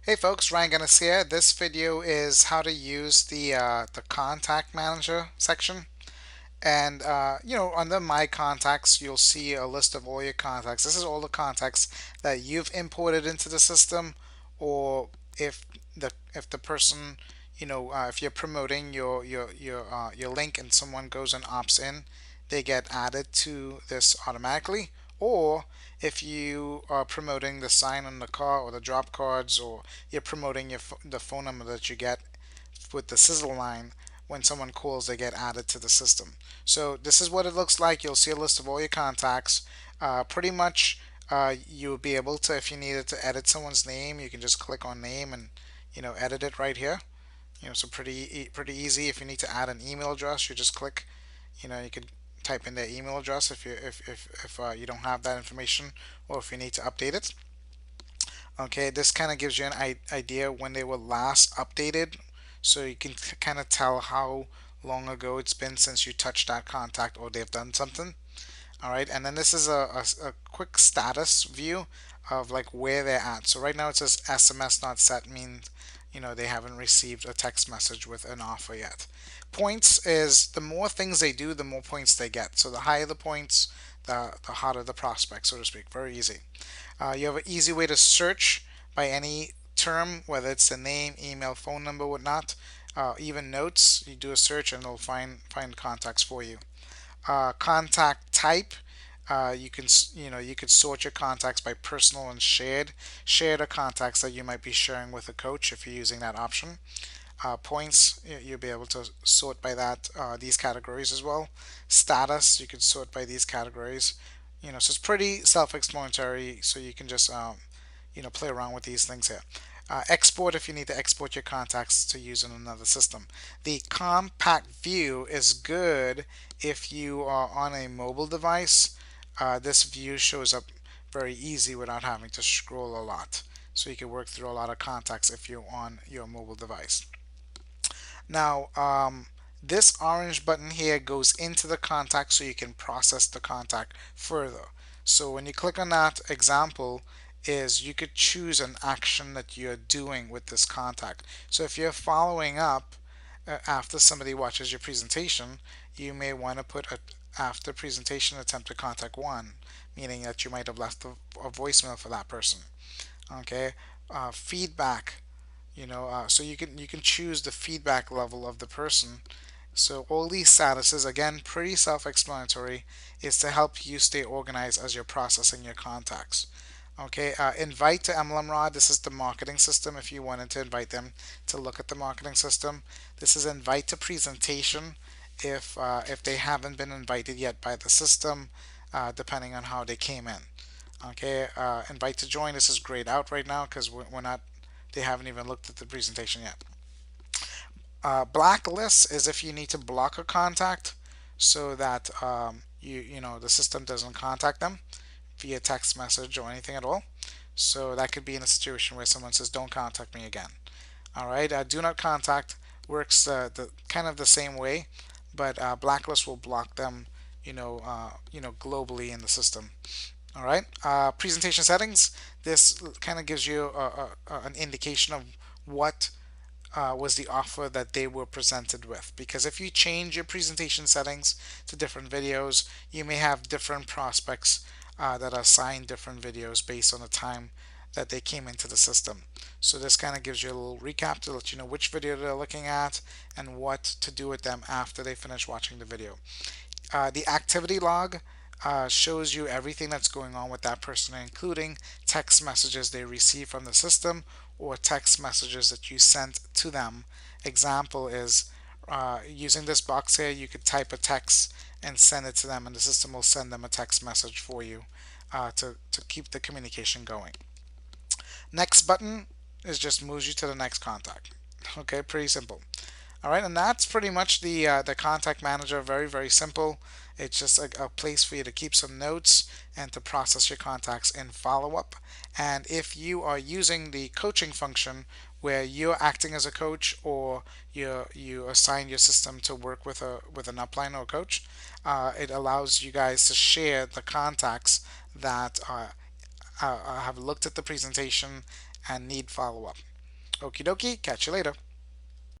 Hey folks, Ryan Gunness here. This video is how to use the contact manager section. And under my contacts, you'll see a list of all your contacts. This is all the contacts that you've imported into the system, or if the person, if you're promoting your link and someone goes and opts in, they get added to this automatically. Or if you are promoting the sign on the car or the drop cards, or you're promoting the phone number that you get with the sizzle line, when someone calls, they get added to the system. So this is what it looks like. You'll see a list of all your contacts. Pretty much, you'll be able to, if you needed to edit someone's name, you can just click on name and edit it right here. So pretty easy. If you need to add an email address, you just click. You could type in their email address if you don't have that information, or if you need to update it. Okay, this kind of gives you an idea when they were last updated, so you can kind of tell how long ago it's been since you touched that contact or they've done something. All right, and then this is a quick status view of like where they're at. So right now it says SMS not set, means they haven't received a text message with an offer yet. Points is the more things they do, the more points they get. So the higher the points, the hotter the prospect, so to speak. Very easy. You have an easy way to search by any term, whether it's the name, email, phone number, whatnot. Even notes, you do a search and it'll find contacts for you. Contact type, you could sort your contacts by personal and shared. Shared are contacts that you might be sharing with a coach if you're using that option. Points, you'll be able to sort by these categories as well. Status, you could sort by these categories. So it's pretty self-explanatory, so you can just play around with these things here. Export, if you need to export your contacts to use in another system. The compact view is good if you are on a mobile device. This view shows up very easy without having to scroll a lot. So you can work through a lot of contacts if you're on your mobile device. Now, this orange button here goes into the contact so you can process the contact further. So when you click on that example, is you could choose an action that you're doing with this contact. So if you're following up after somebody watches your presentation, you may want to put after presentation attempt to contact one, meaning that you might have left a voicemail for that person. Okay, feedback, so you can choose the feedback level of the person. So all these statuses, again, pretty self-explanatory, is to help you stay organized as you're processing your contacts. Okay, invite to MLMROD. This is the marketing system. If you wanted to invite them to look at the marketing system, this is invite to presentation. If they haven't been invited yet by the system, depending on how they came in. Okay, invite to join. This is grayed out right now because we're not. They haven't even looked at the presentation yet. Blacklist is if you need to block a contact so that the system doesn't contact them via text message or anything at all. So that could be in a situation where someone says, "Don't contact me again." All right. Do not contact works the kind of the same way, but blacklist will block them, globally in the system. All right. Presentation settings. This kind of gives you an indication of what was the offer that they were presented with. Because if you change your presentation settings to different videos, you may have different prospects that are assigned different videos based on the time that they came into the system. So this kind of gives you a little recap to let you know which video they're looking at and what to do with them after they finish watching the video. The activity log shows you everything that's going on with that person, including text messages they receive from the system or text messages that you sent to them. Example is using this box here, you could type a text and send it to them, and the system will send them a text message for you to keep the communication going. Next button is just moves you to the next contact. Okay, pretty simple. All right, and that's pretty much the contact manager. Very, very simple. It's just a place for you to keep some notes and to process your contacts in follow-up. And if you are using the coaching function where you're acting as a coach, or you assign your system to work with an upline or coach, it allows you guys to share the contacts that have looked at the presentation and need follow-up. Okie dokie, catch you later.